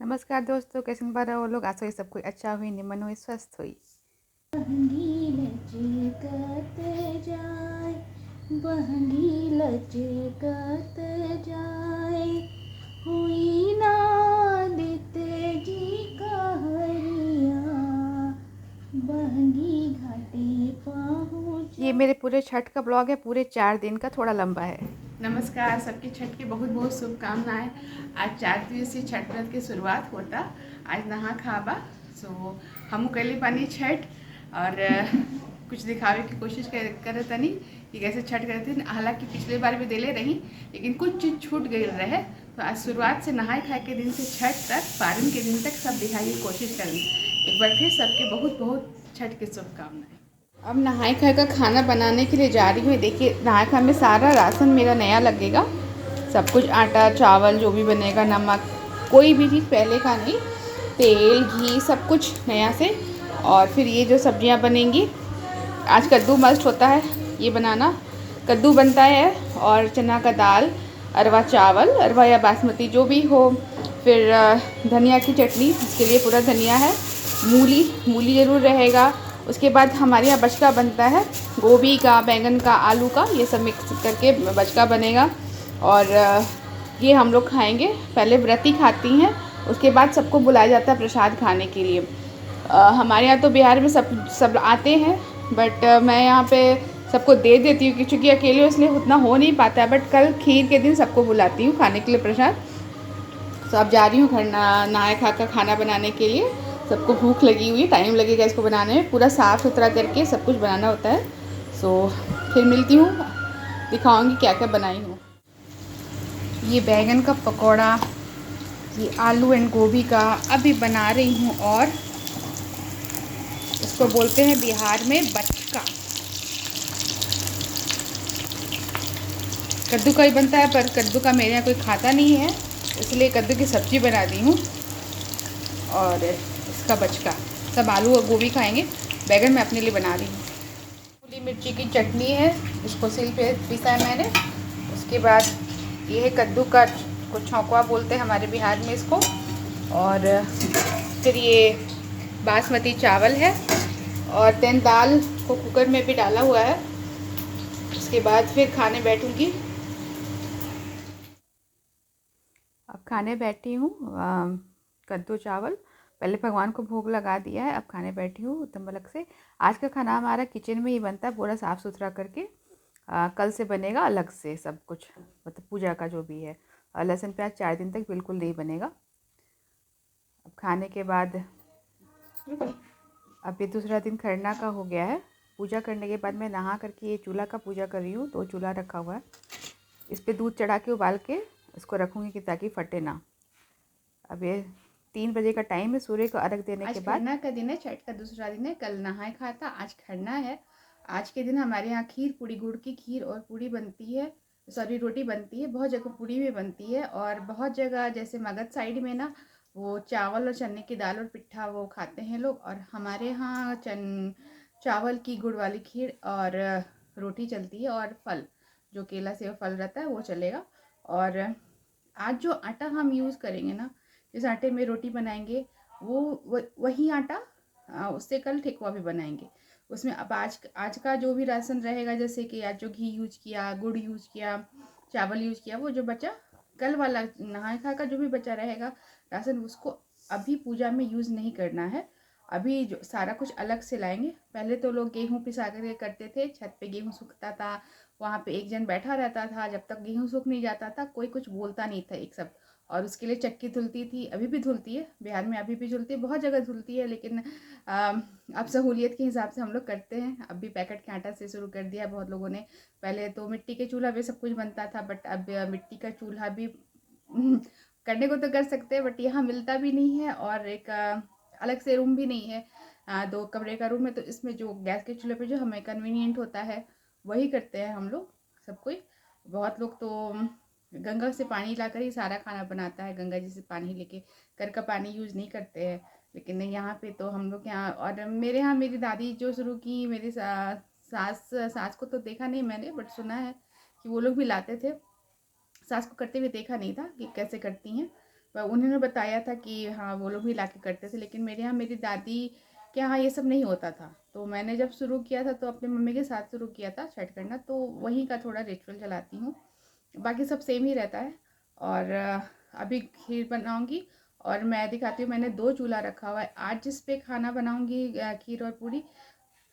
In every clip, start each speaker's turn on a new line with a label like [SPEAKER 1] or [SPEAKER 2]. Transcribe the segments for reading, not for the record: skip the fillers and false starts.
[SPEAKER 1] नमस्कार दोस्तों, कैसे बा रहे हो लोग। आशा ही सब कोई अच्छा हुई, निमन हुई, स्वस्थ हुई।
[SPEAKER 2] बहंगी लचकत जाए, बहंगी लचकत जाए, हुई ना आदित्य जी का हरिया, बहंगी घाटी पहुँच।
[SPEAKER 1] ये मेरे पूरे छठ का ब्लॉग है, पूरे 4 दिन का, थोड़ा लंबा है।
[SPEAKER 3] नमस्कार, सबकी छठ की बहुत बहुत शुभकामनाएं। आज 4 दिवसीय छठ व्रत की शुरुआत होता। आज नहा खाबा सो हम कैली पानी छठ और कुछ दिखावे की कोशिश करे तनी कि कैसे छठ करते थे। हालांकि पिछले बार भी दिले रही, लेकिन कुछ चीज़ छूट गई रहे। तो आज शुरुआत से नहाए खाए के दिन से छठ तक, पारण के दिन तक सब दिखाने की कोशिश करेंगे। एक बार फिर सबके बहुत बहुत छठ की शुभकामनाएं। अब नहाए खाए का खाना बनाने के लिए जा रही हूँ। देखिए, नहाए खाए में सारा राशन मेरा नया लगेगा। सब कुछ आटा चावल जो भी बनेगा, नमक, कोई भी चीज़ पहले का नहीं, तेल घी सब कुछ नया से। और फिर ये जो सब्जियां बनेंगी, आज कद्दू मस्ट होता है ये बनाना। कद्दू बनता है और चना का दाल, अरवा चावल, अरवा या बासमती जो भी हो। फिर धनिया की चटनी, इसके लिए पूरा धनिया है। मूली मूली ज़रूर रहेगा। उसके बाद हमारे यहाँ बचका बनता है, गोभी का, बैंगन का, आलू का, ये सब मिक्स करके बचका बनेगा। और ये हम लोग खाएंगे। पहले व्रती खाती हैं, उसके बाद सबको बुलाया जाता है प्रसाद खाने के लिए। हमारे यहाँ तो बिहार में सब आते हैं, बट मैं यहाँ पे सबको दे देती हूँ क्योंकि अकेले इसलिए उतना हो नहीं पाता है। बट कल खीर के दिन सबको बुलाती हूँ खाने के लिए प्रसाद। तो अब जा रही हूँ घर नहाए खा कर खाना बनाने के लिए। सबको भूख लगी हुई है, टाइम लगेगा इसको बनाने में। पूरा साफ़ सुथरा करके सब कुछ बनाना होता है। सो फिर मिलती हूँ, दिखाऊंगी क्या क्या बनाई हूँ। ये बैंगन का पकौड़ा, ये आलू एंड गोभी का अभी बना रही हूँ। और इसको बोलते हैं बिहार में बचका। कद्दू का ही बनता है, पर कद्दू का मेरे यहाँ कोई खाता नहीं है, इसलिए कद्दू की सब्ज़ी बना दी हूँ। और इसका बचका सब आलू और गोभी खाएंगे। बैगन मैं अपने लिए बना रही हूँ। मूली मिर्ची की चटनी है, इसको सिल पे पिसा है मैंने। उसके बाद ये है कद्दू का, कुछ छौंकवा बोलते हैं हमारे बिहार में इसको। और फिर ये बासमती चावल है। और देन दाल को कुकर में भी डाला हुआ है। उसके बाद फिर खाने बैठूंगी। अब खाने बैठी हूँ। कद्दू चावल पहले भगवान को भोग लगा दिया है, अब खाने बैठी हूँ तंबलक से। आज का खाना हमारा किचन में ही बनता है, पूरा साफ़ सुथरा करके। कल से बनेगा अलग से सब कुछ, मतलब पूजा का जो भी है। लहसुन प्याज 4 दिन तक बिल्कुल नहीं बनेगा। अब खाने के बाद अब ये दूसरा दिन खरना का हो गया है। पूजा करने के बाद मैं नहा करके ये चूल्हा का पूजा कर रही हूँ। 2 चूल्हा रखा हुआ है, इस पर दूध चढ़ा के उबाल के इसको रखूँगी कि ताकि फटे ना। अब ये 3 बजे का टाइम है सूर्य को अर्घ देने के बाद। खरना का दिन है, छठ का दूसरा दिन है। कल नहाए खाया था, आज खरना है। आज के दिन हमारे यहाँ खीर पूड़ी, गुड़ की खीर और पूड़ी बनती है। सॉरी, रोटी बनती है। बहुत जगह पूड़ी भी बनती है, और बहुत जगह जैसे मगध साइड में ना, वो चावल और चने की दाल और पिट्ठा वो खाते हैं लोग। और हमारे यहाँ चावल की गुड़ वाली खीर और रोटी चलती है, और फल जो केला सेब फल रहता है वो चलेगा। और आज जो आटा हम यूज़ करेंगे ना, जिस आटे में रोटी बनाएंगे, वही आटा, उससे कल ठेकुआ भी बनाएंगे। उसमें अब आज का जो भी राशन रहेगा, जैसे कि आज जो घी यूज किया, गुड़ यूज किया, चावल यूज किया, वो जो बचा कल वाला नहाए खा का जो भी बचा रहेगा राशन, उसको अभी पूजा में यूज़ नहीं करना है। अभी जो सारा कुछ अलग से लाएंगे। पहले तो लोग गेहूँ पिसा कर करते थे, छत पे गेहूँ सूखता था, वहाँ पे एक जन बैठा रहता था, जब तक गेहूँ सूख नहीं जाता था कोई कुछ बोलता नहीं था एक सब। और उसके लिए चक्की धुलती थी, अभी भी धुलती है, बिहार में अभी भी धुलती है, बहुत जगह धुलती है। लेकिन अब सहूलियत के हिसाब से हम लोग करते हैं। अब भी पैकेट के आटा से शुरू कर दिया बहुत लोगों ने। पहले तो मिट्टी के चूल्हा पे सब कुछ बनता था, बट अब मिट्टी का चूल्हा भी करने को तो कर सकते हैं, बट यहाँ मिलता भी नहीं है। और एक अलग से रूम भी नहीं है, 2 कमरे का रूम है। तो इसमें जो गैस के चूल्हे पे जो हमें कन्वीनियंट होता है वही करते हैं हम लोग, सब कोई। बहुत लोग तो गंगा से पानी लाकर ही सारा खाना बनाता है, गंगा जी से पानी लेके। घर का पानी यूज़ नहीं करते हैं। लेकिन यहाँ पे तो हम लोग यहाँ, और मेरे यहाँ मेरी दादी जो शुरू की, मेरी सास को तो देखा नहीं मैंने, बट सुना है कि वो लोग भी लाते थे। सास को करते हुए देखा नहीं था कि कैसे करती हैं। उन्होंने बताया था कि हाँ वो लोग भी ला के करते थे, लेकिन मेरे यहाँ मेरी दादी के यहाँ ये सब नहीं होता था। तो मैंने जब शुरू किया था तो अपने मम्मी के साथ शुरू किया था छठ करना, तो वहीं का थोड़ा रिचुअल चलाती हूँ, बाकी सब सेम ही रहता है। और अभी खीर बनाऊँगी और मैं दिखाती हूँ, मैंने 2 चूल्हा रखा हुआ है। आज जिस पे खाना बनाऊँगी खीर और पूड़ी,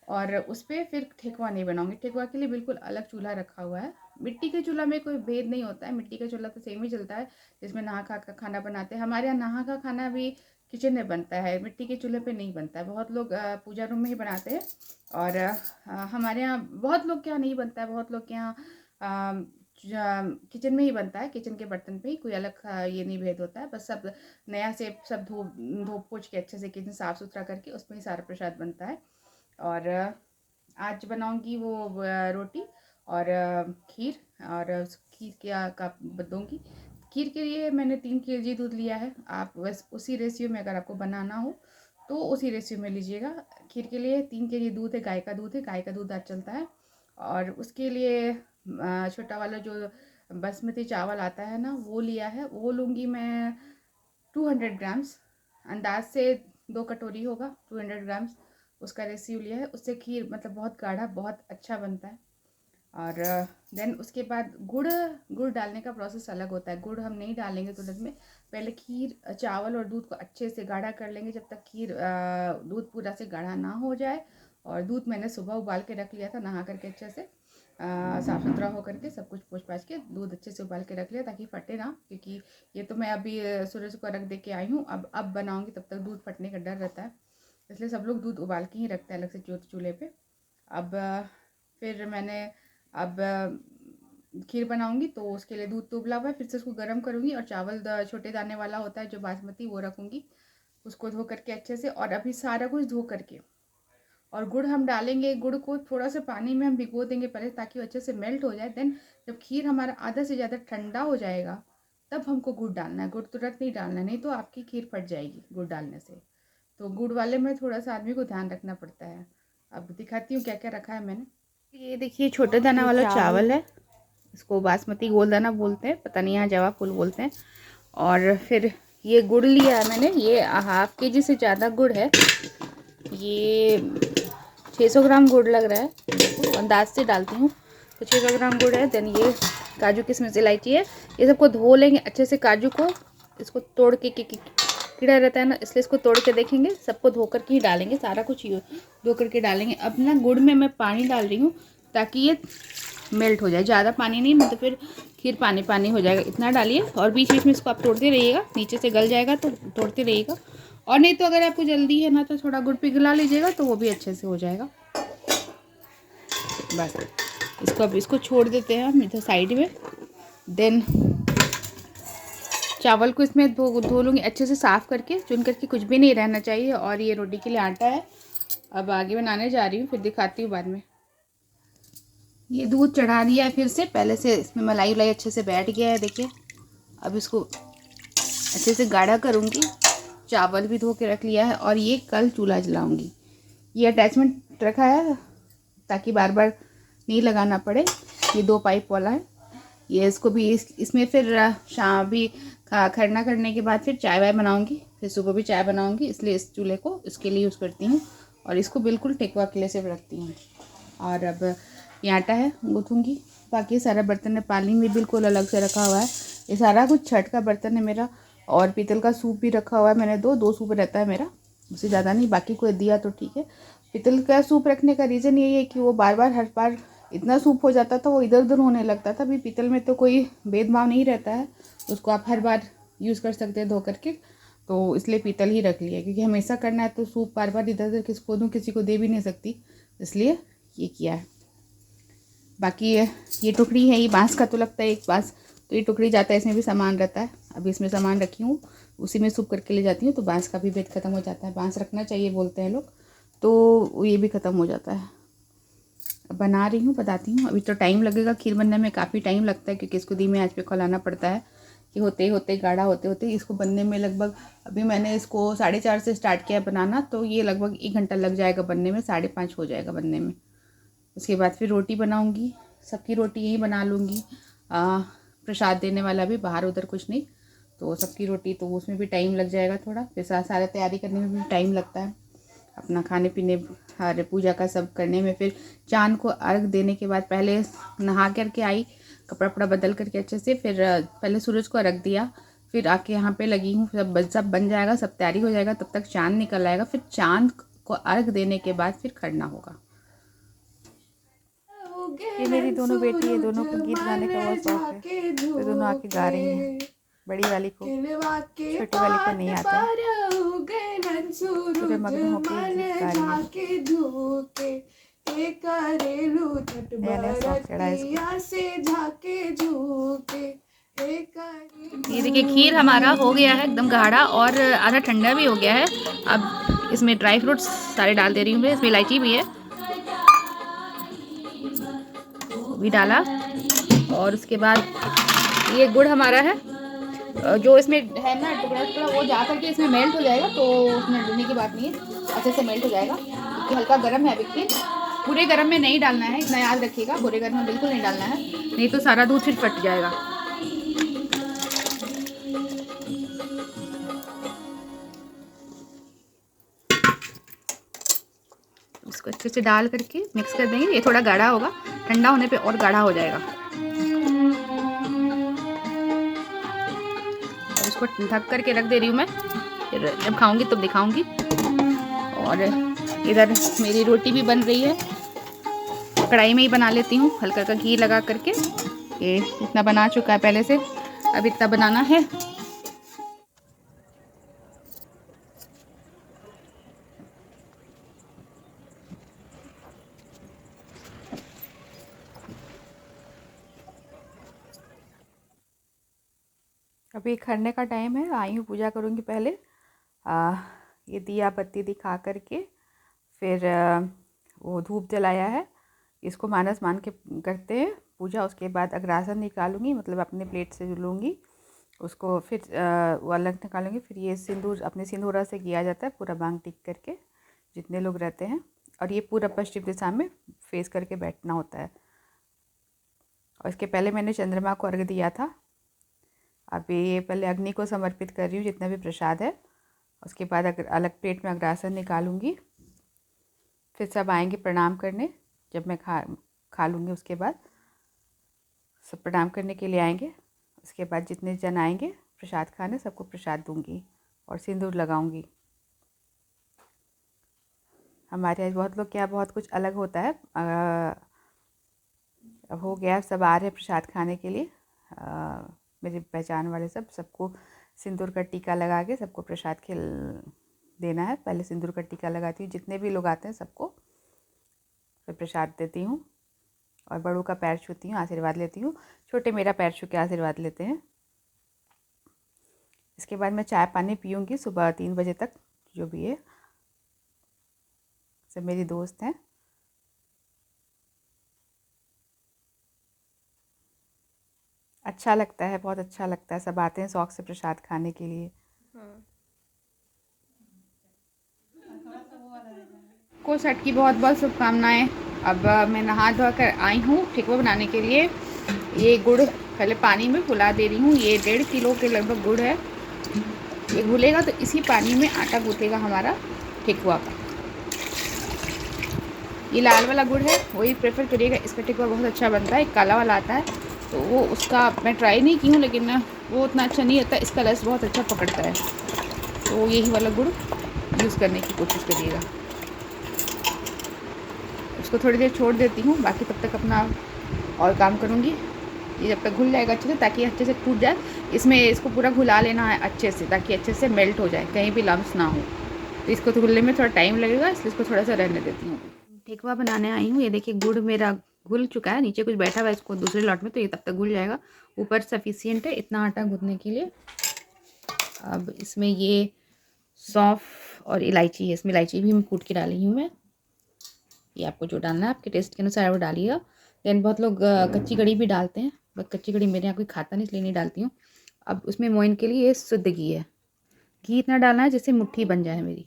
[SPEAKER 3] और उस पर फिर ठेकुआ नहीं बनाऊँगी। ठेकुआ के लिए बिल्कुल अलग चूल्हा रखा हुआ है। मिट्टी के चूल्हा में कोई भेद नहीं होता है, मिट्टी का चूल्हा तो सेम ही चलता है, जिसमें नहा खा का खाना बनाते हैं। हमारे यहाँ नहा का खाना भी किचन में बनता है, मिट्टी के चूल्हे पे नहीं बनता है। बहुत लोग पूजा रूम में ही बनाते हैं, और हमारे यहाँ बहुत लोग के यहाँ नहीं बनता है, बहुत लोग के यहाँ किचन में ही बनता है। किचन के बर्तन पे ही कोई अलग ये नहीं भेद होता है। बस सब नया से सब धो पोछ के अच्छे से किचन साफ़ सुथरा करके उसमें ही सारा प्रसाद बनता है। और आज बनाऊंगी वो रोटी और खीर, और खीर का दूँगी। खीर के लिए मैंने 3 केजी दूध लिया है। आप बस उसी रेशियो में अगर आपको बनाना हो तो उसी रेशियो में लीजिएगा। खीर के लिए 3 केजी दूध है, गाय का दूध है, गाय का दूध आज चलता है। और उसके लिए छोटा वाला जो बासमती चावल आता है ना, वो लिया है। वो लूँगी मैं 200 ग्राम्स, अंदाज से 2 कटोरी होगा, 200 ग्राम्स उसका रेशियो लिया है। उससे खीर मतलब बहुत गाढ़ा, बहुत अच्छा बनता है। और देन उसके बाद गुड़ डालने का प्रोसेस अलग होता है। गुड़ हम नहीं डालेंगे तुरंत में, पहले खीर चावल और दूध को अच्छे से गाढ़ा कर लेंगे, जब तक खीर दूध पूरा से गाढ़ा ना हो जाए। और दूध मैंने सुबह उबाल के रख लिया था, नहा करके अच्छे से साफ़ सुथरा हो करके सब कुछ पोंछ पाछ के दूध अच्छे से उबाल के रख लिया, ताकि फटे ना, क्योंकि ये तो मैं अभी सूरज को रख दे के आई हूँ। अब बनाऊँगी तब तक दूध फटने का डर रहता है, इसलिए सब लोग दूध उबाल के ही रखते हैं अलग से चूल्हे पे। अब फिर मैंने अब खीर बनाऊंगी तो उसके लिए दूध तो उबला हुआ है, फिर से उसको गर्म करूँगी। और चावल छोटे दाने वाला होता है जो बासमती, वो रखूँगी, उसको धो करके अच्छे से। और अभी सारा कुछ धो करके, और गुड़ हम डालेंगे। गुड़ को थोड़ा सा पानी में हम भिगो देंगे पहले, ताकि वो अच्छे से मेल्ट हो जाए। देन जब खीर हमारा आधा से ज़्यादा ठंडा हो जाएगा, तब हमको गुड़ डालना है। गुड़ तुरंत नहीं डालना है, नहीं तो आपकी खीर फट जाएगी गुड़ डालने से। तो गुड़ वाले में थोड़ा सा आदमी को ध्यान रखना पड़ता है। अब दिखाती हूँ क्या क्या रखा है मैंने। ये देखिए छोटे दाना वाला चावल है, इसको बासमती गोल दाना बोलते हैं, पता नहीं यहाँ जवा फूल बोलते हैं। और फिर ये गुड़ लिया है मैंने, ये 1/2 केजी से ज़्यादा गुड़ है। ये 600 ग्राम गुड़ लग रहा है, अंदाज से डालती हूँ तो 600 ग्राम गुड़ है। देन ये काजू किशमिश इलायची है, ये सबको धो लेंगे अच्छे से। काजू को इसको तोड़ के कीड़ा रहता है ना, इसलिए इसको तोड़ के देखेंगे, सबको धो करके ही डालेंगे, सारा कुछ धो करके डालेंगे। अब ना गुड़ में मैं पानी डाल रही हूँ ताकि ये मेल्ट हो जाए, ज़्यादा पानी नहीं, तो फिर खीर पानी पानी हो जाएगा। इतना डालिए, और बीच बीच में इसको आप तोड़ते रहिएगा, नीचे से गल जाएगा तो तोड़ते रहिएगा। और नहीं तो अगर आपको जल्दी है ना, तो थोड़ा गुड़ पिघला लीजिएगा, तो वो भी अच्छे से हो जाएगा। बस इसको अब इसको छोड़ देते हैं हम इधर साइड में। देन चावल को इसमें धो लूँगी अच्छे से साफ़ करके, चुन करके, कुछ भी नहीं रहना चाहिए। और ये रोटी के लिए आटा है, अब आगे बनाने जा रही हूँ, फिर दिखाती हूँ बाद में। ये दूध चढ़ा दिया है फिर से, पहले से इसमें मलाई वलाई अच्छे से बैठ गया है, देखिए। अब इसको अच्छे से गाढ़ा करूँगी। चावल भी धो के रख लिया है, और ये कल चूल्हा जलाऊँगी। ये अटैचमेंट रखा है ताकि बार बार नहीं लगाना पड़े। ये 2 पाइप वाला है, ये इसको भी इसमें फिर शाम भी खरना करने के बाद फिर चाय वाय बनाऊँगी, फिर सुबह भी चाय बनाऊँगी, इसलिए इस चूल्हे को इसके लिए यूज़ करती हूँ। और इसको बिल्कुल ठेकुआ के लिए सिर्फ रखती हूँ। और अब ये आटा है, गूँथूँगी। बाकी सारा बर्तन है, पानी भी बिल्कुल अलग से रखा हुआ है। ये सारा कुछ छठ का बर्तन है मेरा। और पीतल का सूप भी रखा हुआ है मैंने, 2 सूप रहता है मेरा, उससे ज़्यादा नहीं, बाकी कोई दिया तो ठीक है। पीतल का सूप रखने का रीज़न यही है कि वो बार बार हर बार इतना सूप हो जाता था, वो इधर उधर होने लगता था। अभी पीतल में तो कोई भेदभाव नहीं रहता है, उसको आप हर बार यूज़ कर सकते हैं धो करके, तो इसलिए पीतल ही रख लिया। क्योंकि हमेशा करना है तो सूप बार बार इधर उधर किसको दूँ, किसी को दे भी नहीं सकती, इसलिए ये किया है। बाकी ये टुकड़ी है, ये बांस का तो लगता है एक बांस, तो ये टुकड़ी जाता है, इसमें भी सामान रहता है। अभी इसमें सामान रखी हूँ, उसी में सूप करके ले जाती हूँ, तो बांस का भी भेद ख़त्म हो जाता है। बांस रखना चाहिए बोलते हैं लोग, तो ये भी ख़त्म हो जाता है। बना रही हूँ, बताती हूँ। अभी तो टाइम लगेगा, खीर बनने में काफ़ी टाइम लगता है, क्योंकि इसको धीमे आंच पे खौलाना पड़ता है। कि होते होते गाढ़ा होते होते इसको बनने में लगभग, अभी मैंने इसको 4:30 से स्टार्ट किया बनाना, तो ये लगभग 1 घंटा लग जाएगा बनने में, 5:30 हो जाएगा बनने में। उसके बाद फिर रोटी बनाऊँगी, सबकी रोटी यहीं बना लूँगी, प्रसाद देने वाला भी, बाहर उधर कुछ नहीं। तो सबकी रोटी, तो उसमें भी टाइम लग जाएगा थोड़ा, फिर सारा तैयारी करने में भी टाइम लगता है, अपना खाने पीने हर पूजा का सब करने में। फिर चाँद को अर्घ देने के बाद पहले नहा करके आई, कपड़ा वपड़ा बदल करके अच्छे से, फिर पहले सूरज को अर्घ दिया, फिर आके यहाँ पे लगी हूँ। सब बन जाएगा, सब तैयारी हो जाएगा, तब तक चाँद निकल आएगा, फिर चाँद को अर्घ देने के बाद फिर खड़ना होगा। ये मेरी दोनों बेटी है, दोनों को गीत गाने का बहुत शौक है, तो दोनों आके गा रही हैं। बड़ी वाली को, छोटी वाली को नहीं आता है, पूरे मगन होकर गीत गा रही है। नया नया शौक चढ़ा है इसको। ये देखिए खीर हमारा हो गया है एकदम गाढ़ा, और आधा ठंडा भी हो गया है। अब इसमें ड्राई फ्रूट्स सारे डाल दे रही हूँ मैं, इसमें इलायची भी है, भी डाला। और उसके बाद ये गुड़ हमारा है, जो इसमें है ना टुकड़ा टुकड़ा, वो जा करके इसमें मेल्ट हो जाएगा, तो उसमें डरने की बात नहीं है, अच्छे से मेल्ट हो जाएगा, क्योंकि हल्का गर्म है अभी। पूरे गर्म में नहीं डालना है, इतना याद रखिएगा, पूरे गर्म में बिल्कुल नहीं डालना है, नहीं तो सारा दूध फिर फट जाएगा। इसको अच्छे से डाल करके मिक्स कर देंगे। ये थोड़ा गाढ़ा होगा, ठंडा होने पे और गाढ़ा हो जाएगा। और इसको ढक करके रख दे रही हूँ मैं, फिर जब खाऊंगी तब दिखाऊंगी। और इधर मेरी रोटी भी बन रही है, कढ़ाई में ही बना लेती हूँ, हल्का हल्का घी लगा करके। ये इतना बना चुका है पहले से, अब इतना बनाना है। अभी खरने का टाइम है, आई हूँ पूजा करूँगी पहले। ये दिया बत्ती दिखा करके फिर वो धूप जलाया है, इसको मानस मान के करते हैं पूजा। उसके बाद अग्रासन निकालूंगी, मतलब अपने प्लेट से लूँगी उसको, फिर वो अलग निकालूंगी। फिर ये सिंदूर अपने सिंदूरा से किया जाता है, पूरा बांग टिक करके जितने लोग रहते हैं, और ये पूरा पश्चिम दिशा में फेस करके बैठना होता है। और इसके पहले मैंने चंद्रमा को अर्घ दिया था। अभी ये पहले अग्नि को समर्पित कर रही हूँ जितना भी प्रसाद है। उसके बाद अलग प्लेट में अग्रासन निकालूंगी, फिर सब आएंगे प्रणाम करने। जब मैं खा लूँगी उसके बाद सब प्रणाम करने के लिए आएंगे। उसके बाद जितने जन आएंगे प्रसाद खाने, सबको प्रसाद दूंगी और सिंदूर लगाऊंगी। हमारे यहाँ बहुत लोग क्या बहुत कुछ अलग होता है। अब हो गया, सब आ रहे हैं प्रसाद खाने के लिए। मेरी पहचान वाले सबको सिंदूर का टीका लगा के सबको प्रसाद देना है। पहले सिंदूर का टीका लगाती हूँ, जितने भी लोग आते हैं सबको फिर प्रसाद देती हूँ, और बड़ों का पैर छूती हूँ, आशीर्वाद लेती हूँ। छोटे मेरा पैर छू के आशीर्वाद लेते हैं। इसके बाद मैं चाय पानी पीऊँगी सुबह 3 बजे तक। जो भी है सब मेरी दोस्त हैं। अच्छा लगता है, बहुत अच्छा लगता है, सब आते हैं शौक से प्रसाद खाने के लिए। को छठ की बहुत बहुत शुभकामनाएं। अब मैं नहा धो कर आई हूँ ठेकुआ बनाने के लिए। ये गुड़ पहले पानी में फुला दे रही हूँ। ये 1.5 किलो के लगभग गुड़ है। ये घुलेगा तो इसी पानी में आटा गूँथेगा हमारा ठेकुआ का। ये लाल वाला गुड़ है, वही प्रेफर करिएगा, इसका ठेकुआ बहुत अच्छा बनता है। एक काला वाला आता है तो वो उसका मैं ट्राई नहीं की हूँ, लेकिन वो उतना अच्छा नहीं होता। इसका रस बहुत अच्छा पकड़ता है, तो यही वाला गुड़ यूज़ करने की कोशिश करिएगा। उसको थोड़ी देर छोड़ देती हूँ, बाकी तब तक अपना और काम करूँगी। ये जब तक घुल जाएगा अच्छे से, ताकि अच्छे से टूट जाए। इसमें इसको पूरा घुला लेना है अच्छे से, ताकि अच्छे से मेल्ट हो जाए, कहीं भी लम्स ना हो। तो इसको तो घुलने में थोड़ा टाइम लगेगा, इसलिए इसको थोड़ा सा रहने देती हूँ। ठेकुआ बनाने आई हूँ। ये देखिए गुड़ मेरा घुल चुका है, नीचे कुछ बैठा हुआ है इसको दूसरे लॉट में, तो ये तब तक घुल जाएगा। ऊपर सफिशिएंट है इतना आटा गूँथने के लिए। अब इसमें ये सौंफ और इलायची है, इसमें इलायची भी मैं कूट के डाली हूँ मैं। ये आपको जो डालना है आपके टेस्ट के अनुसार वो डालिएगा। देन बहुत लोग कच्ची कड़ी भी डालते हैं, बट कच्ची कड़ी मेरे यहाँ कोई खाता नहीं, इसलिए नहीं डालती हूँ। अब उसमें मोइन के लिए ये शुद्ध घी है। घी इतना डालना है जिससे मुट्ठी बन जाए मेरी।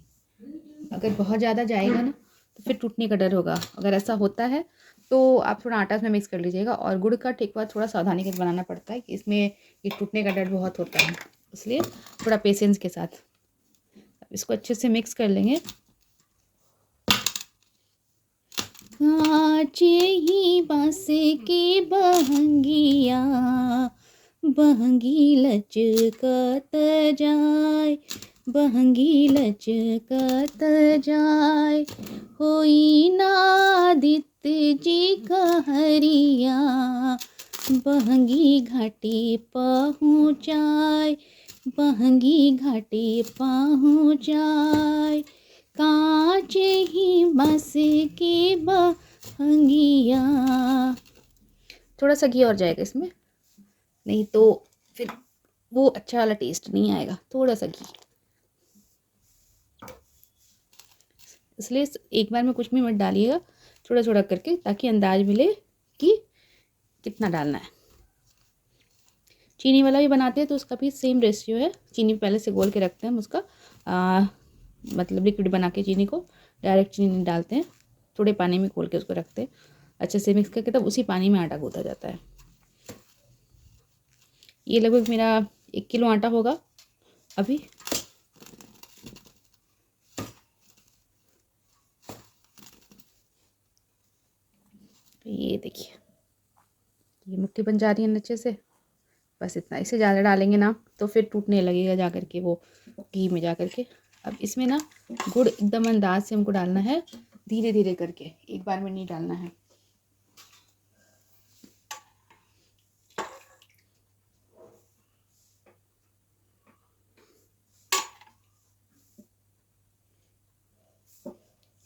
[SPEAKER 3] अगर बहुत ज़्यादा जाएगा ना तो फिर टूटने का डर होगा। अगर ऐसा होता है तो आप थोड़ा आटा इसमें मिक्स कर लीजिएगा। और गुड़ का ठेकुआ थोड़ा सावधानी के बनाना पड़ता है, कि इसमें ये टूटने का डर बहुत होता है। इसलिए थोड़ा पेशेंस के साथ इसको अच्छे से मिक्स कर लेंगे।
[SPEAKER 2] कांचे ही बांस की बहंगिया, बहंगी लचकत जाय, बहंगी लचकत जाय। होई नादित्य जी कहरिया, बहंगी घाटी पहुँचाय, बहंगी घाटी पहुँचाय। कांच ही बस की बहंगिया।
[SPEAKER 3] थोड़ा सा घी और जाएगा इसमें, नहीं तो फिर वो अच्छा वाला टेस्ट नहीं आएगा। थोड़ा सा घी, इसलिए एक बार में कुछ भी मत डालिएगा, थोड़ा थोड़ा करके, ताकि अंदाज मिले कि कितना डालना है। चीनी वाला भी बनाते हैं तो उसका भी सेम रेशियो है। चीनी पहले से घोल के रखते हैं हम उसका, मतलब लिक्विड बना के चीनी को डायरेक्ट चीनी नहीं डालते हैं, थोड़े पानी में घोल के उसको रखते हैं अच्छे से मिक्स करके, तब उसी पानी में आटा गूंथा जाता है। ये लगभग मेरा 1 किलो आटा होगा अभी। ये देखिए, ये मुट्ठी बन जा रही है अच्छे से। बस इतना, इसे ज़्यादा डालेंगे ना तो फिर टूटने लगेगा जा कर के वो घी में जा कर के। अब इसमें ना गुड़ एकदम अंदाज से हमको डालना है, धीरे धीरे करके, एक बार में नहीं डालना है।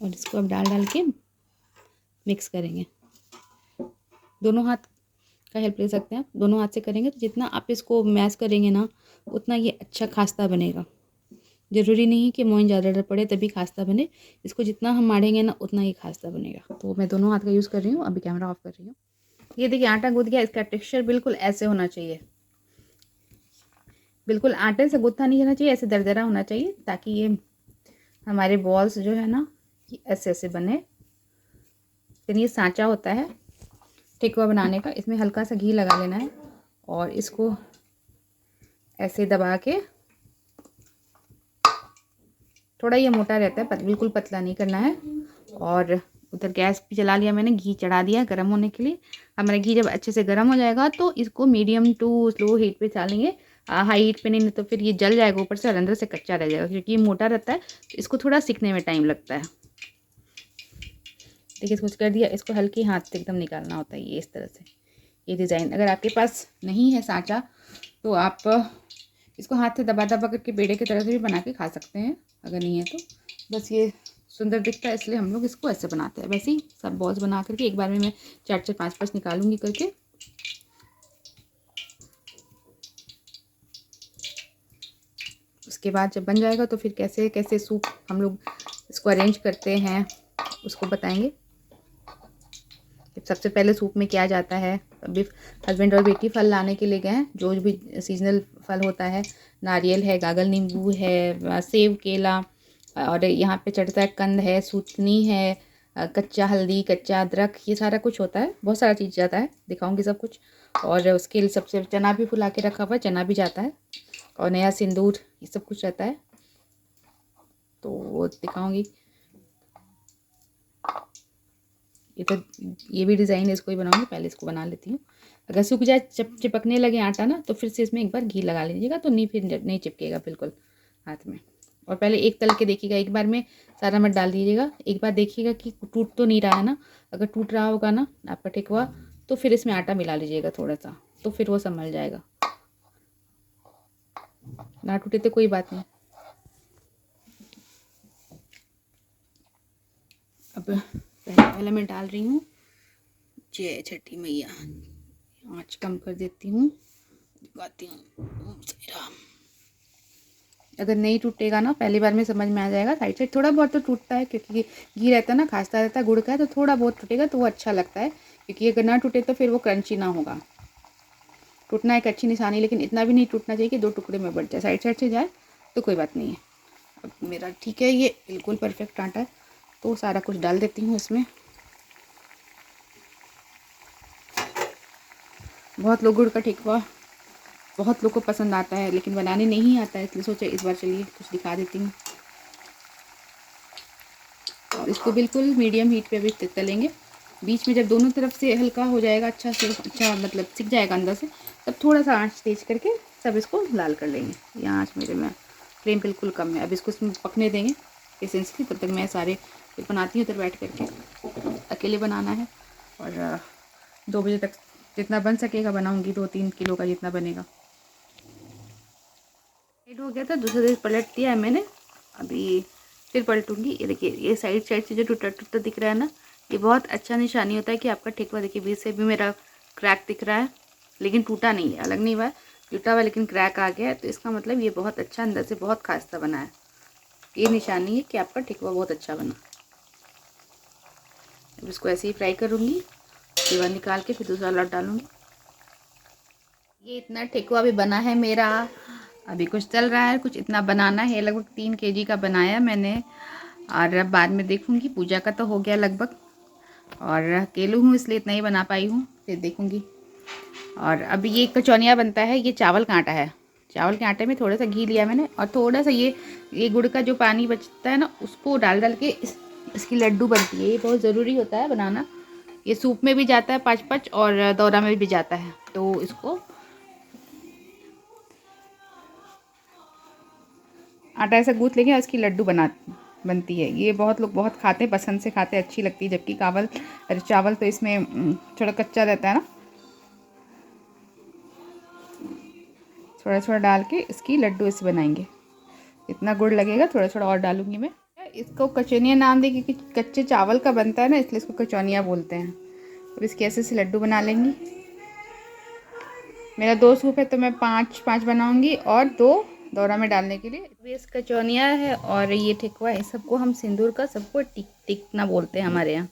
[SPEAKER 3] और इसको अब डाल के मिक्स करेंगे। दोनों हाथ का हेल्प ले सकते हैं आप, दोनों हाथ से करेंगे तो जितना आप इसको मैश करेंगे ना उतना ये अच्छा खास्ता बनेगा। ज़रूरी नहीं है कि मोइन ज़्यादा पड़े तभी खास्ता बने, इसको जितना हम मारेंगे ना उतना ही खास्ता बनेगा। तो मैं दोनों हाथ का यूज़ कर रही हूँ। अभी कैमरा ऑफ कर रही हूँ। ये देखिए आटा गूंथ गया। इसका टेक्सचर बिल्कुल ऐसे होना चाहिए, बिल्कुल आटे से गूंथा नहीं जाना चाहिए, ऐसे दरदरा होना चाहिए, ताकि ये हमारे बॉल्स जो है ना ये ऐसे ऐसे बने। फिर ये सांचा होता है ठेकुआ बनाने का, इसमें हल्का सा घी लगा लेना है और इसको ऐसे दबा के, थोड़ा ये मोटा रहता है, बिल्कुल पतला नहीं करना है। और उधर गैस भी जला लिया मैंने, घी चढ़ा दिया गर्म होने के लिए। हमारा घी जब अच्छे से गर्म हो जाएगा तो इसको मीडियम टू स्लो हीट पे डालेंगे, हाई हीट पे नहीं, तो फिर ये जल जाएगा ऊपर से और अंदर से कच्चा रह जाएगा, क्योंकि ये मोटा रहता है तो इसको थोड़ा सीखने में टाइम लगता है। देखिए कुछ कर दिया, इसको हल्के हाथ से एकदम निकालना होता है ये इस तरह से। ये डिज़ाइन अगर आपके पास नहीं है सांचा तो आप इसको हाथ से दबा दबा करके पेड़े की तरह से भी बना के खा सकते हैं, अगर नहीं है तो। बस ये सुंदर दिखता है इसलिए हम लोग इसको ऐसे बनाते हैं। वैसे ही सब बॉल्स बना करके एक बार में मैं 4-4 5-5 निकालूंगी करके। उसके बाद जब बन जाएगा तो फिर कैसे कैसे सूप हम लोग इसको अरेंज करते हैं उसको बताएंगे। सबसे पहले सूप में क्या जाता है, अभी हस्बैंड और बेटी फल लाने के लिए गए हैं, जो भी सीजनल फल होता है, नारियल है, गागल नींबू है, सेब, केला, और यहाँ पे चढ़ता है कंद है, सूतनी है, कच्चा हल्दी, कच्चा अदरक, ये सारा कुछ होता है, बहुत सारा चीज़ जाता है, दिखाऊंगी सब कुछ। और उसके लिए सबसे चना भी फुला के रखा हुआ है, चना भी जाता है, और नया सिंदूर, ये सब कुछ रहता है, तो वो दिखाऊंगी। ये भी डिज़ाइन इसको ही बनाऊंगी, पहले इसको बना लेती हूँ। अगर सूख जाए, चिपकने लगे आटा ना, तो फिर से इसमें एक बार घी लगा लीजिएगा, तो नहीं, फिर नहीं चिपकेगा बिल्कुल हाथ में। और पहले एक तल के देखिएगा, एक बार में सारा मत डाल दीजिएगा, एक बार देखिएगा कि टूट तो नहीं रहा है ना। अगर टूट रहा होगा ना आपका ठेकुआ, तो फिर इसमें आटा मिला लीजिएगा थोड़ा सा, तो फिर वो संभल जाएगा। ना टूटे तो कोई बात नहीं। अब पहले मैं डाल रही हूँ जय छठी मैया, आँच कम कर देती हूँ, दिखाती हूँ। ओम श्री राम। अगर नहीं टूटेगा ना, पहली बार में समझ में आ जाएगा। साइड से थोड़ा बहुत तो टूटता है, क्योंकि घी रहता है ना, खास्ता रहता है, गुड़ का है, तो थोड़ा बहुत टूटेगा तो वो अच्छा लगता है, क्योंकि अगर ना टूटे तो फिर वो क्रंची ना होगा। टूटना एक अच्छी निशानी, लेकिन इतना भी नहीं टूटना चाहिए कि 2 टुकड़े में बढ़ जाए, साइड साइड से जाए तो कोई बात नहीं है। अब मेरा ठीक है, ये बिल्कुल परफेक्ट आटा है, तो सारा कुछ डाल देती हूँ इसमें। बहुत लोग गुड़ का ठेकुआ बहुत लोग को पसंद आता है, लेकिन बनाने नहीं आता है, इसलिए सोचा इस बार चलिए कुछ दिखा देती हूँ। और इसको बिल्कुल मीडियम हीट पे भी तलेंगे। बीच में जब दोनों तरफ से हल्का हो जाएगा, अच्छा मतलब सिक जाएगा अंदर से, तब थोड़ा सा आँच तेज करके सब इसको लाल कर लेंगे। यहाँ आँच मेरे में फ्लेम बिल्कुल कम है। अब इसको इसमें पकने देंगे पेशेंसली। तब तक मैं सारे बनाती हूँ उधर बैठ करके, अकेले बनाना है। और 2 बजे तक जितना बन सकेगा बनाऊँगी, 2-3 किलो का जितना बनेगा। रेड हो गया था, दूसरे दिन पलट दिया है मैंने, अभी फिर पलटूंगी। ये देखिए, ये साइड से जो टूटा टूटा दिख रहा है ना, ये बहुत अच्छा निशानी होता है कि आपका ठेकुआ, देखिए बीच से भी मेरा क्रैक दिख रहा है, लेकिन टूटा नहीं है, अलग नहीं हुआ है, टूटा हुआ लेकिन क्रैक आ गया है, तो इसका मतलब ये बहुत अच्छा अंदर से बहुत खास्ता बना है। ये निशानी है कि आपका ठेकुआ बहुत अच्छा बना। अब इसको ऐसे ही फ्राई करूँगी, उसके बाद निकाल के फिर दूसरा लौट डालूँगी। ये इतना ठेकुआ भी बना है मेरा, अभी कुछ चल रहा है, कुछ इतना बनाना है, लगभग 3 kg का बनाया मैंने। और अब बाद में देखूँगी, पूजा का तो हो गया लगभग, और अकेलू हूँ इसलिए इतना ही बना पाई हूँ, फिर देखूँगी। और अभी ये कचौनिया बनता है, ये चावल का आटा है, चावल के आटे में थोड़ा सा घी लिया मैंने, और थोड़ा सा ये गुड़ का जो पानी बचता है ना, उसको डाल के इसकी लड्डू बनती है। ये बहुत ज़रूरी होता है बनाना, ये सूप में भी जाता है पच और दौरा में भी जाता है। तो इसको आटा ऐसा गूँथ लेंगे और इसकी लड्डू बनती है। ये बहुत लोग बहुत खाते हैं, पसंद से खाते हैं, अच्छी लगती है। जबकि चावल तो इसमें थोड़ा कच्चा रहता है ना। थोड़ा थोड़ा डाल के इसकी लड्डू ऐसे बनाएंगे। इतना गुड़ लगेगा, थोड़ा थोड़ा और डालूंगी मैं। इसको कचौनिया नाम देंगे कि कच्चे चावल का बनता है ना, इसलिए इसको कचौनिया बोलते हैं। अब इसके ऐसे से लड्डू बना लेंगी। मेरा 2 सूप है तो मैं 5 बनाऊंगी, और 2 दौरा में डालने के लिए। बेस कचौनिया है और ये ठेकुआ है, सबको हम सिंदूर का सबको टिकना बोलते हैं हमारे यहाँ।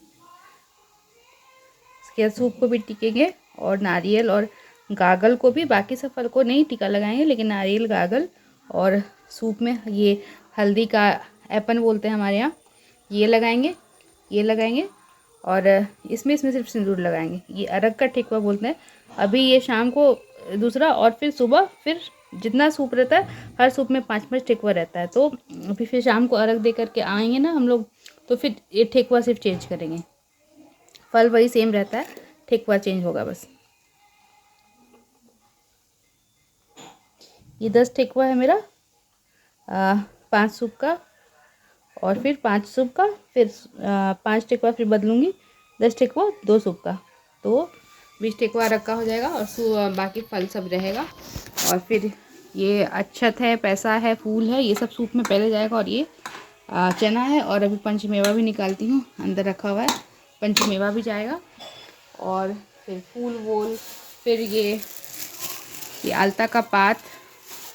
[SPEAKER 3] इसके सूप को भी टिकेंगे, और नारियल और गागल को भी, बाकी सब फल को नहीं टिका लगाएंगे, लेकिन नारियल, गागल और सूप में ये हल्दी का एपन बोलते हैं हमारे यहाँ, ये लगाएंगे और इसमें सिर्फ सिंदूर लगाएंगे। ये अरग का ठेकुआ बोलते हैं। अभी ये शाम को दूसरा, और फिर सुबह फिर जितना सूप रहता है, हर सूप में 5 ठेकुआ रहता है। तो अभी फिर शाम को अरग दे करके आएंगे ना हम लोग, तो फिर ये ठेकुआ सिर्फ चेंज करेंगे। फल वही सेम रहता है, ठेकुआ चेंज होगा बस। ये 10 ठेकुआ है मेरा, 5 सूप का, और फिर 5 सूप का, फिर 5 ठेकुआ फिर बदलूँगी, 10 ठेकुआ 2 सूप का, तो 20 ठेकुआ रखा हो जाएगा, और बाकी फल सब रहेगा। और फिर ये अक्षत है, पैसा है, फूल है, ये सब सूप में पहले जाएगा। और ये चना है, और अभी पंचमेवा भी निकालती हूँ, अंदर रखा हुआ है, पंचमेवा भी जाएगा। और फिर फूल वूल, फिर ये आलता का पात,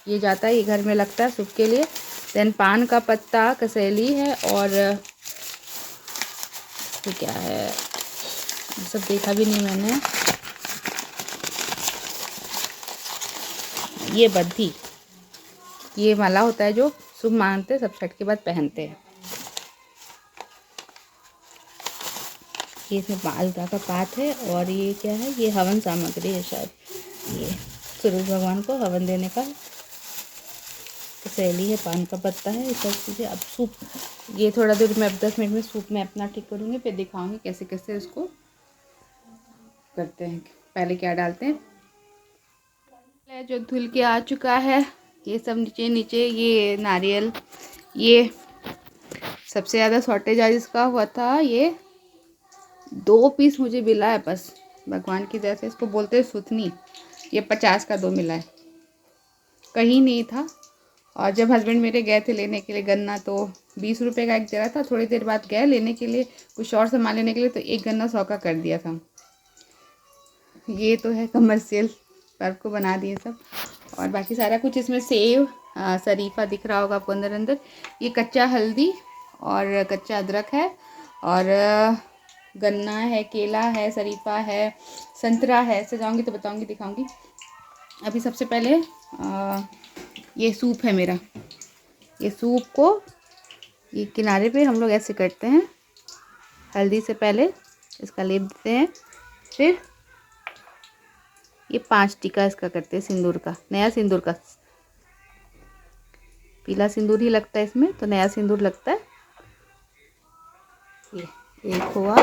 [SPEAKER 3] ये जाता है, ये घर में लगता है सूप के लिए। देन पान का पत्ता, कसेली है, और ये क्या है, ये सब देखा भी नहीं मैंने। ये बद्धी, ये माला होता है जो शुभ मानते हैं, सब छठ के बाद पहनते हैं। ये इसमें आलता का पात है, और ये क्या है, ये हवन सामग्री है शायद, ये सूरज भगवान को हवन देने का। कसेली है, पान का पत्ता है, ये सब चीज़ें। अब सूप, ये थोड़ा देर में, अब 10 मिनट में सूप में अपना ठीक करूँगी, फिर दिखाऊंगी कैसे कैसे इसको करते हैं। पहले क्या डालते हैं, जो धुल के आ चुका है, ये सब नीचे ये नारियल, ये सबसे ज़्यादा शॉर्टेज आज इसका हुआ था। ये 2 पीस मुझे मिला है बस, भगवान की दया से। इसको बोलते हैं सुथनी। ये 50 का 2 मिला है, कहीं नहीं था। और जब हस्बैंड मेरे गए थे लेने के लिए गन्ना, तो 20 रुपये का एक जरा था। थोड़ी देर बाद गए लेने के लिए कुछ और सामान लेने के लिए, तो एक गन्ना 100 का कर दिया था। ये तो है कमर्शियल, आपको बना दिए सब। और बाकी सारा कुछ इसमें सेव, शरीफा दिख रहा होगा आपको अंदर। ये कच्चा हल्दी और कच्चा अदरक है, और गन्ना है, केला है, शरीफा है, संतरा है। सजाऊंगी तो बताऊंगी, दिखाऊंगी। अभी सबसे पहले ये सूप है मेरा। ये सूप को ये किनारे पे हम लोग ऐसे करते हैं, हल्दी से पहले इसका लेप देते हैं, फिर
[SPEAKER 2] ये 5 टीका इसका करते हैं सिंदूर का, नया सिंदूर का। पीला सिंदूर ही लगता है इसमें, तो नया सिंदूर लगता है। ये एक हुआ,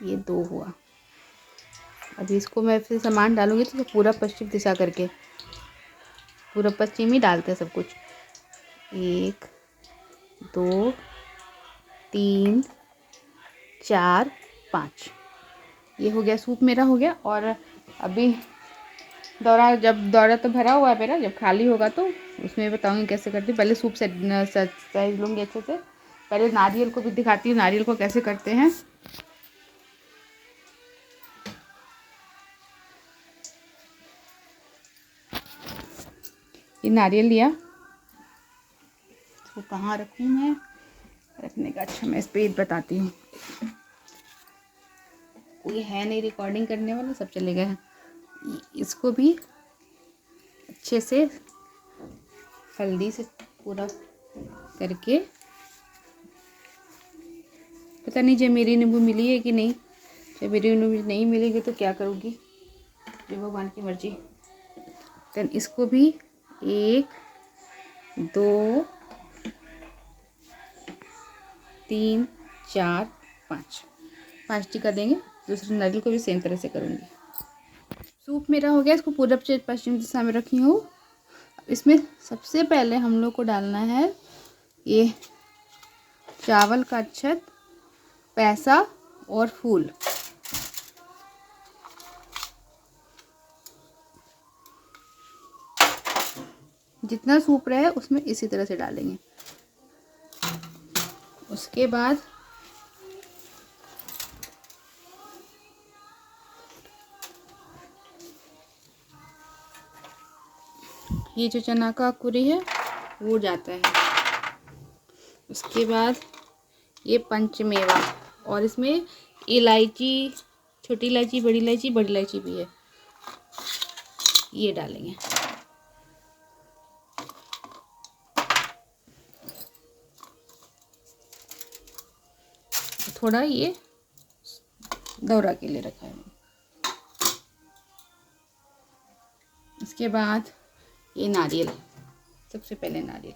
[SPEAKER 2] ये 2 हुआ। अभी इसको मैं फिर सामान डालूंगी तो पूरा पश्चिम दिशा करके, पूरा पश्चिम ही डालते हैं सब कुछ। 1 2 3 4 5, ये हो गया सूप मेरा हो गया। और अभी दौरा तो भरा हुआ है मेरा, जब खाली होगा तो उसमें बताऊंगी कैसे करती हूँ। पहले सूप से साइज लूँगी अच्छे से। पहले नारियल को भी दिखाती हूँ, नारियल को कैसे करते हैं। ये नारियल लिया, इसको कहाँ रखूँ मैं, रखने का, अच्छा मैं इस पे बताती हूँ। कोई है नहीं रिकॉर्डिंग करने वाला, सब चले गए हैं। इसको भी अच्छे से हल्दी से पूरा करके, पता नहीं जमीरी नींबू मिली है कि नहीं, जमीरी नींबू नहीं मिलेगी तो क्या करूँगी, जो भगवान की मर्जी। देन इसको भी 1 2 3 4 5 टीका देंगे। दूसरे नारियल को भी सेम तरह से करूँगी। सूप मेरा हो गया, इसको पूरब से पश्चिम दिशा में रखी हूँ। इसमें सबसे पहले हम लोग को डालना है ये चावल का अक्षत, पैसा और फूल। जितना सूप रहे उसमें इसी तरह से डालेंगे। उसके बाद ये जो चना का कुरी है वो जाता है। उसके बाद ये पंचमेवा, और इसमें इलायची, छोटी इलायची, बड़ी इलायची भी है, ये डालेंगे। थोड़ा ये दौरा के लिए रखा है। इसके बाद ये नारियल, सबसे पहले नारियल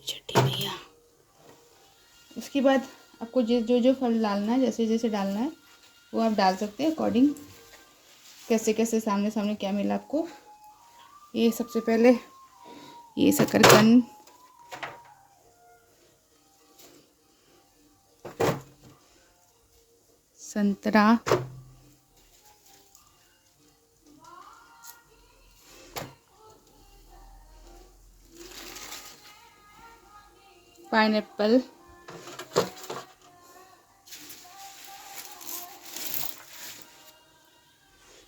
[SPEAKER 2] छठी भैया। उसके बाद आपको जो फल डालना है, जैसे जैसे डालना है वो आप डाल सकते हैं अकॉर्डिंग, कैसे कैसे सामने सामने क्या मिला आपको। ये सबसे पहले ये शकरकंद, संतरा, पाइनएप्पल,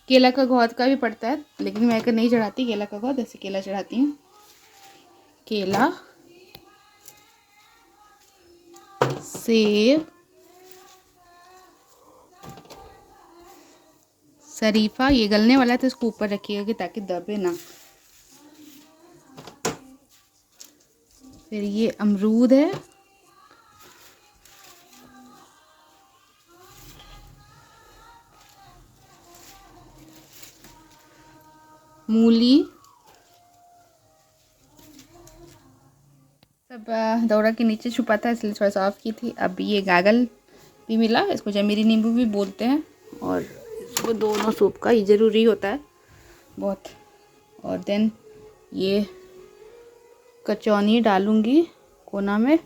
[SPEAKER 2] केला का घौद का भी पड़ता है, लेकिन मैं नहीं चढ़ाती केला का घौद, ऐसे केला चढ़ाती हूँ। केला, सेब, शरीफा, ये गलने वाला है तो इसको ऊपर रखिएगा कि ताकि दबे ना। फिर ये अमरूद है, मूली, सब दौरा के नीचे छुपा था इसलिए थोड़ा सा ऑफ की थी। अब ये गागल भी मिला, इसको जमीरी नींबू भी बोलते हैं, और इसको दोनों सूप का ये ज़रूरी होता है बहुत। और देन ये कचौनी डालूंगी कोना में,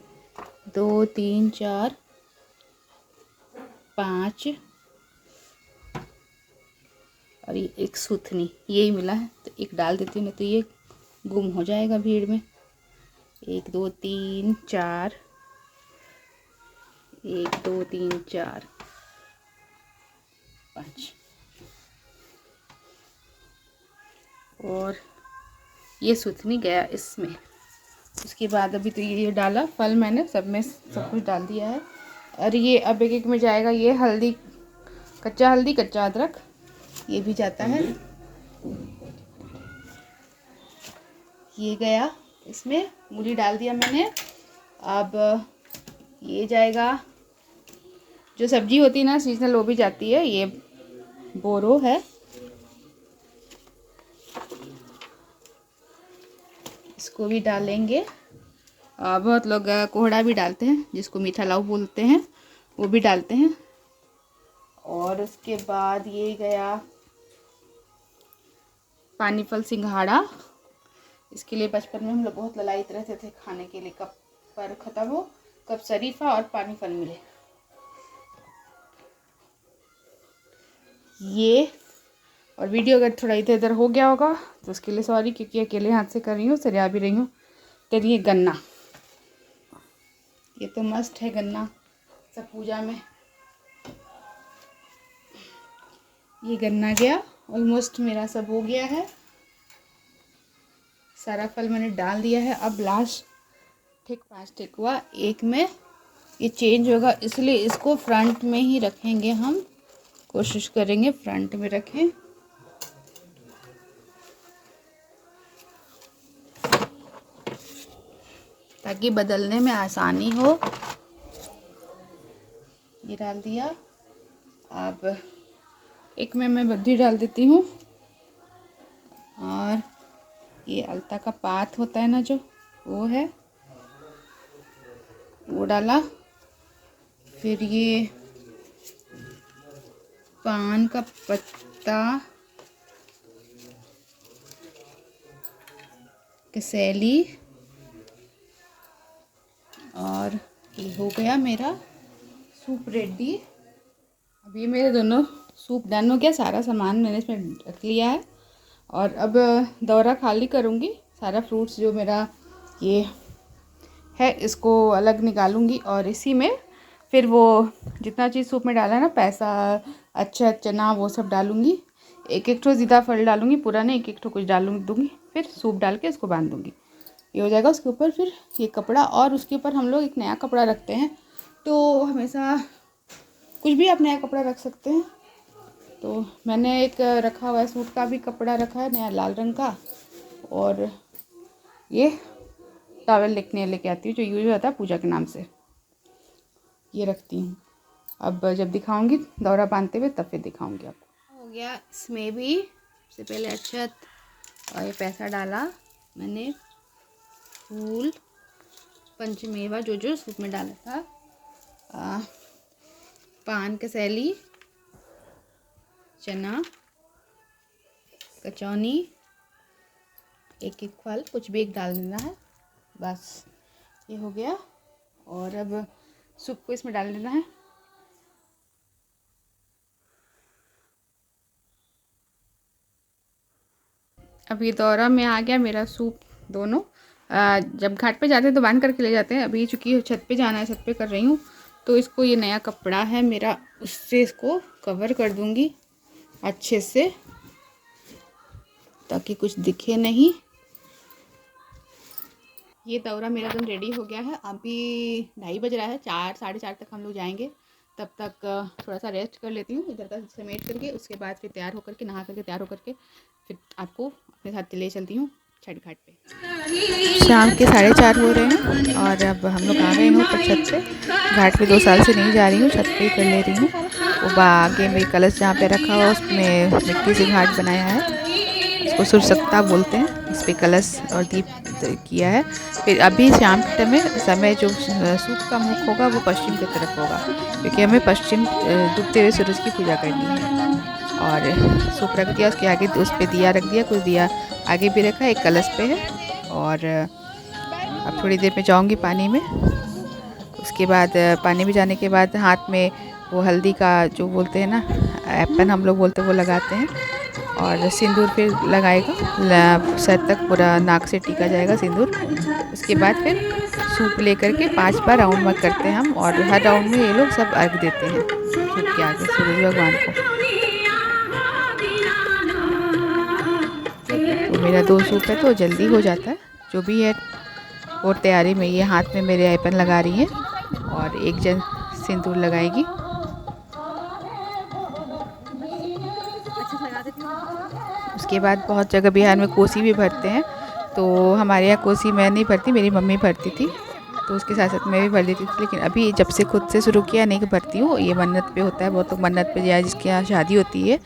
[SPEAKER 2] 2 3 4 5, और ये एक सूथनी, यही मिला है तो एक डाल देती हूँ, नहीं तो ये गुम हो जाएगा भीड़ में। 1 2 3 4, 1 2 3 4 5, और ये सूथनी गया इसमें। उसके बाद अभी तो ये डाला फल, मैंने सब में सब कुछ डाल दिया है। और ये अब एक में जाएगा ये हल्दी, कच्चा अदरक, ये भी जाता है, ये गया इसमें, मूली डाल दिया मैंने। अब ये जाएगा जो सब्जी होती है ना सीजनल वो भी जाती है। ये बोरो है, इसको भी डालेंगे। बहुत लोग कोहड़ा भी डालते हैं, जिसको मीठा लाऊ बोलते हैं, वो भी डालते हैं। और उसके बाद ये गया पानी फल सिंघाड़ा। इसके लिए बचपन में हम लोग बहुत ललायत रहते थे खाने के लिए, कब पर ख़त्म हो, कब शरीफा और पानी फल मिले। ये और वीडियो अगर थोड़ा इधर उधर हो गया होगा तो उसके लिए सॉरी, क्योंकि अकेले हाथ से कर रही हूँ, सरिया भी रही हूँ। तो ये गन्ना, ये तो मस्ट है गन्ना सब पूजा में। ये गन्ना गया, ऑलमोस्ट मेरा सब हो गया है, सारा फल मैंने डाल दिया है। अब लास्ट ठीक 5 टिक हुआ, एक में ये चेंज होगा, इसलिए इसको फ्रंट में ही रखेंगे हम, कोशिश करेंगे फ्रंट में रखें। ताकि बदलने में आसानी हो। ये डाल दिया। अब एक में मैं बद्धी डाल देती हूँ, और ये अलता का पात होता है ना जो, वो है, वो डाला। फिर ये पान का पत्ता, कसैली, और ये हो गया मेरा सूप रेडी। अब ये मेरे दोनों सूप डन हो गया, सारा सामान मैंने इसमें रख लिया है। और अब दौरा खाली करूँगी, सारा फ्रूट्स जो मेरा ये है इसको अलग निकालूंगी, और इसी में फिर वो जितना चीज़ सूप में डाला है ना, पैसा, अच्छा चना, वो सब डालूंगी। एक एक ठो ज़्यादा फल डालूंगी, पूरा नहीं, एक एक ठो कुछ दूंगी, फिर सूप डाल के इसको बांध दूंगी। ये हो जाएगा। उसके ऊपर फिर ये कपड़ा, और उसके ऊपर हम लोग एक नया कपड़ा रखते हैं, तो हमेशा कुछ भी आप नया कपड़ा रख सकते हैं। तो मैंने एक रखा हुआ है, सूट का भी कपड़ा रखा है नया लाल रंग का, और ये टॉवल लेके आती हूँ जो यूज होता है पूजा के नाम से, ये रखती हूँ। अब जब दिखाऊंगी दौरा बांधते हुए तब फिर दिखाऊंगी आपको। हो गया इसमें भी, सबसे पहले अक्षत और ये पैसा डाला मैंने, फूल, पंचमेवा जो सूप में डाला था, पान, कसैली, चना, कचौनी, एक एक फल, कुछ भी एक डाल देना है, बस ये हो गया। और अब सूप को इसमें डाल देना है। अब ये दौरा में आ गया मेरा सूप दोनों। जब घाट पे जाते हैं तो बांध करके ले जाते हैं। अभी चूँकि छत पे जाना है, छत पे कर रही हूँ, तो इसको ये नया कपड़ा है मेरा, उससे इसको कवर कर दूँगी अच्छे से, ताकि कुछ दिखे नहीं। ये दौरा मेरा एकदम रेडी हो गया है। अभी 2:30 बज रहा है, 4 साढ़े 4 तक हम लोग जाएंगे। तब तक थोड़ा सा रेस्ट कर लेती हूँ इधर का समेट करके। उसके बाद फिर तैयार होकर के, नहा करके तैयार होकर के फिर आपको अपने साथ ले चलती हूँ छठ घाट पे। शाम के 4:30 हो रहे हैं और अब हम लोग आ गए हैं ऊपर छत पे। घाट पे 2 साल से नहीं जा रही हूँ, छत पे ही कर ले रही हूँ। वो आगे मेरी कलश जहाँ पे रखा हुआ उसमें मिट्टी से घाट बनाया है, उसको सुरसक्ता बोलते हैं। इस पर कलश और दीप किया है। फिर अभी शाम के समय जो सूप का मुख होगा वो पश्चिम की तरफ होगा, क्योंकि हमें पश्चिम डूबते हुए सूरज की पूजा करनी है। और सूप रख दिया, उसके आगे उस पर दिया रख दिया, कुछ दिया आगे भी रखा, एक कलश पे है। और अब थोड़ी देर में जाऊंगी पानी में। उसके बाद पानी में जाने के बाद हाथ में वो हल्दी का जो बोलते हैं ना, एप्पन हम लोग बोलते हैं, वो लगाते हैं। और सिंदूर फिर लगाएगा, सर तक पूरा नाक से टीका जाएगा सिंदूर। उसके बाद फिर सूप लेकर के 5 बार राउंड में करते हैं हम, और हर राउंड में ये लोग सब अर्घ देते हैं सूप के आगे सूरज भगवान को। तो मेरा 2 सूप है तो जल्दी हो जाता है। जो भी है और तैयारी में, ये हाथ में मेरे ऐपन लगा रही है और एक जन सिंदूर लगाएगी। उसके बाद बहुत जगह बिहार में कोसी भी भरते हैं, तो हमारे यहाँ कोसी मैं नहीं भरती, मेरी मम्मी भरती थी।
[SPEAKER 3] तो उसके साथ साथ मैं भी भर देती थी। लेकिन अभी जब से खुद से शुरू किया नहीं भरती हूँ। ये मन्नत पे होता है, बहुत लोग मन्नत पे या जिसके यहाँ शादी होती है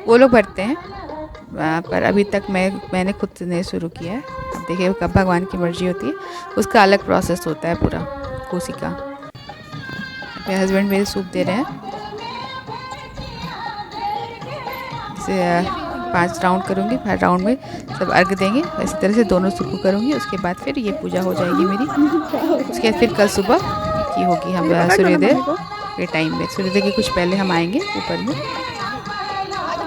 [SPEAKER 3] वो लोग भरते हैं, पर अभी तक मैंने खुद से नहीं शुरू किया है। अब देखिए कब भगवान की मर्ज़ी होती है, उसका अलग प्रोसेस होता है पूरा कोसी का। मेरे हस्बैंड मेरे सूप दे रहे हैं। इसे 5 राउंड करूँगी, हर राउंड में सब अर्घ देंगे। इसी तरह से दोनों सूप करूँगी। उसके बाद फिर ये पूजा हो जाएगी मेरी। उसके बाद फिर कल सुबह की होगी हम सूर्योदय के टाइम में। सूर्योदय के कुछ पहले हम आएंगे ऊपर में।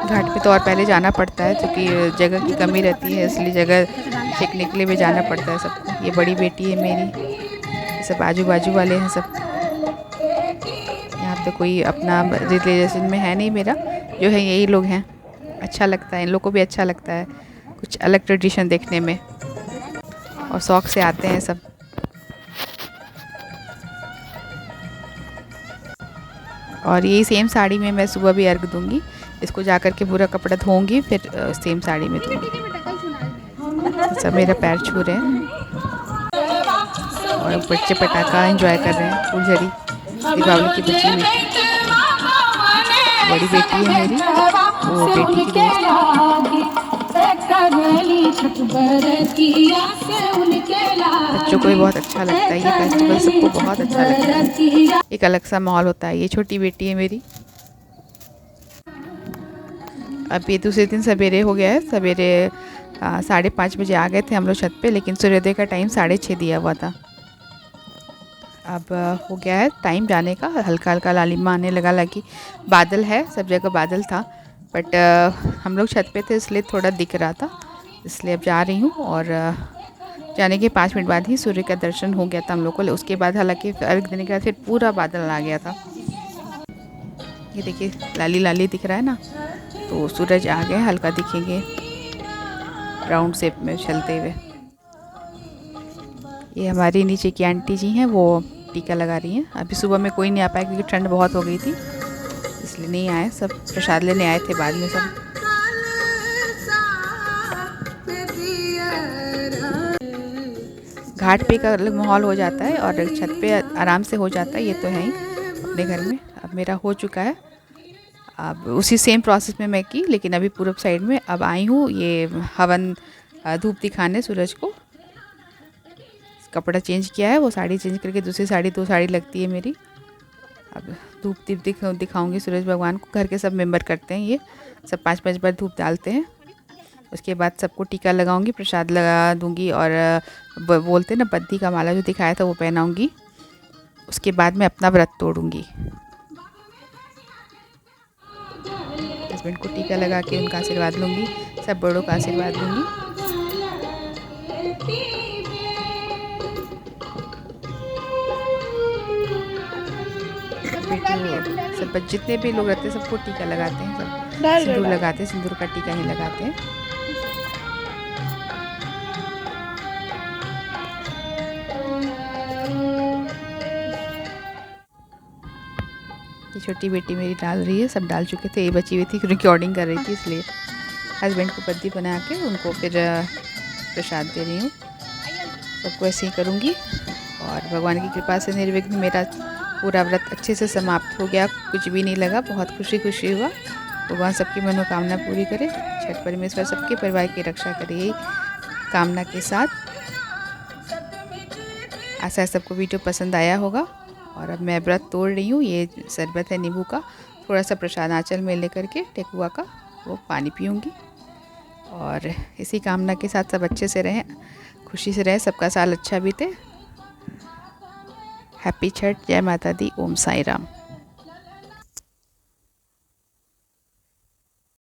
[SPEAKER 3] घाट पे तो और पहले जाना पड़ता है क्योंकि जगह की कमी रहती है, इसलिए जगह देखने के लिए भी जाना पड़ता है सबको। ये बड़ी बेटी है मेरी, ये सब आजू बाजू वाले हैं सब। यहाँ पे कोई अपना रिलेशन में है नहीं मेरा, जो है यही लोग हैं। अच्छा लगता है, इन लोग को भी अच्छा लगता है कुछ अलग ट्रेडिशन देखने में, और शौक़ से आते हैं सब। और यही सेम साड़ी में मैं सुबह भी अर्घ दूंगी। इसको जा कर के पूरा कपड़ा धोऊंगी, फिर सेम साड़ी में दूंगी। सब मेरा पैर छू रहे हैं और बच्चे पटाखा एंजॉय कर रहे हैं। फुलझड़ी दीपावली की बची हुई बड़ी बेटी है मेरी, वो बेटी की बच्चों को भी बहुत अच्छा लगता है ये फेस्टिवल, सबको बहुत अच्छा लगता है। एक अलग सा माहौल होता है। ये छोटी बेटी है मेरी। अब ये दूसरे दिन सवेरे हो गया है। सवेरे 5:30 बजे आ गए थे हम लोग छत पे, लेकिन सूर्योदय का टाइम 6:30 दिया हुआ था। अब हो गया है टाइम जाने का। हल्का हल्का लालिमा आने लगा, लगी बादल है, सब जगह बादल था, बट हम लोग छत पे थे इसलिए थोड़ा दिख रहा था, इसलिए अब जा रही हूँ। और जाने के 5 मिनट बाद ही सूर्य का दर्शन हो गया था हम लोग को। उसके बाद हालांकि अर्घ देने के बाद फिर पूरा बादल आ गया था। ये देखिए लाली लाली दिख रहा है ना, तो सूरज आ गए, हल्का दिखेंगे राउंड शेप में चलते हुए। ये हमारी नीचे की आंटी जी हैं, वो टीका लगा रही हैं। अभी सुबह में कोई नहीं आ पाया क्योंकि ठंड बहुत हो गई थी, इसलिए नहीं आए। सब प्रसाद लेने आए थे बाद में सब। घाट पे का अलग माहौल हो जाता है और छत पे आराम से हो जाता है, ये तो है ही अपने घर में। अब मेरा हो चुका है। अब उसी सेम प्रोसेस में मैं की, लेकिन अभी पूरब साइड में अब आई हूँ ये हवन धूप दिखाने सूरज को। कपड़ा चेंज किया है, वो साड़ी चेंज करके दूसरी साड़ी, 2 साड़ी लगती है मेरी। अब धूप दीप दिखाऊंगी सूरज भगवान को। घर के सब मेंबर करते हैं ये, सब 5-5 बार धूप डालते हैं। उसके बाद सबको टीका लगाऊंगी, प्रसाद लगा दूंगी, और बोलते हैं ना बद्दी का माला जो दिखाया था वो पहनाऊंगी। उसके बाद मैं अपना व्रत तोड़ूंगी। हस्बैंड को टीका लगा के उनका आशीर्वाद लूँगी, सब बड़ों का आशीर्वाद लूँगी। सब जितने भी लोग रहते हैं सबको टीका लगाते हैं, सब सिंदूर लगाते हैं, सिंदूर का टीका ही लगाते हैं। ये छोटी बेटी मेरी डाल रही है, सब डाल चुके थे, ये बची हुई थी, रिकॉर्डिंग कर रही थी, इसलिए हस्बैंड को बद्दी बना के उनको फिर प्रसाद दे रही हूँ। सबको ऐसे ही करूँगी, और भगवान की कृपा से निर्विघ्न मेरा पूरा व्रत अच्छे से समाप्त हो गया। कुछ भी नहीं लगा, बहुत खुशी खुशी हुआ। भगवान सबकी मनोकामना पूरी करे, छठ परमेश्वर सबके परिवार की रक्षा करे, यही कामना के साथ। आशा है सबको वीडियो पसंद आया होगा। और अब मैं व्रत तोड़ रही हूँ। ये शरबत है नींबू का, थोड़ा सा प्रसाद आंचल में लेकर के ठेकुआ का वो पानी पीऊँगी। और इसी कामना के साथ सब अच्छे से रहें, खुशी से रहें, सबका साल अच्छा बीते। हैप्पी छठ, जय माता दी, ओम साई राम।